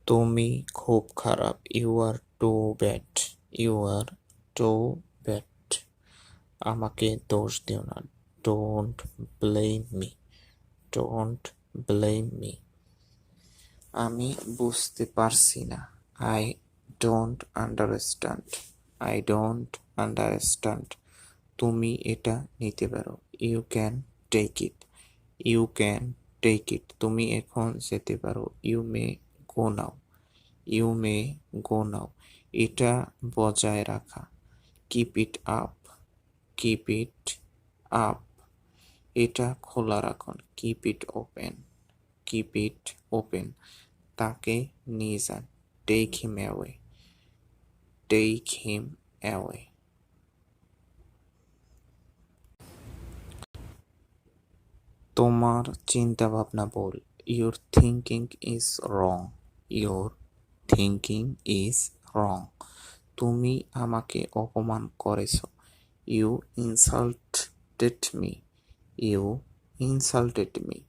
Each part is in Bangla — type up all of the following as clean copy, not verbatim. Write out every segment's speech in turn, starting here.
তুমি খুব খারাপ। You are too bad. You are too bad. আমাকে দোষ দিও না। Don't blame me. Don't blame me. আমি বুঝতে পারছি না। I don't understand. I don't understand. তুমি এটা নিতে পারো। You can take it. You can take it. তুমি এখন যেতে পারো। You may go now. You may go now. এটা বজায় রাখা। Keep it up. Keep it up. এটা খোলা রাখুন। Keep it open. Keep it open. তাকে নিয়ে যান। Take him away. Take him away. তোমার চিন্তা ভাবনা ভুল। Your thinking is wrong. Your thinking is wrong. তুমি আমাকে অপমান করেছ। You insulted me. You insulted me.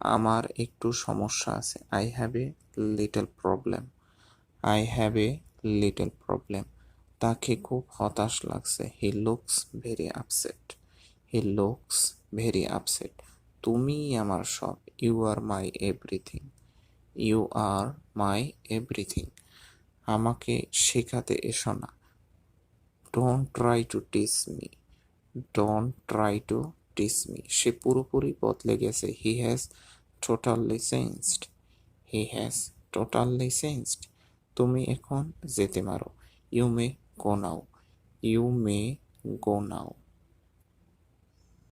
আমার একটু সমস্যা আছে। I have a little problem. I have a little problem. তাকে খুব হতাশ লাগছে। He looks very upset. He looks very upset. তুমিই আমার সব। You are my everything. You are my everything. আমাকে শেখাতে এসো না। Don't try to teach me. Don't try to teach me. সে পুরোপুরি বদলে গেছে। He has totally changed. He has totally changed. তুমি এখন যেতে পারো। You may go now. You may go now.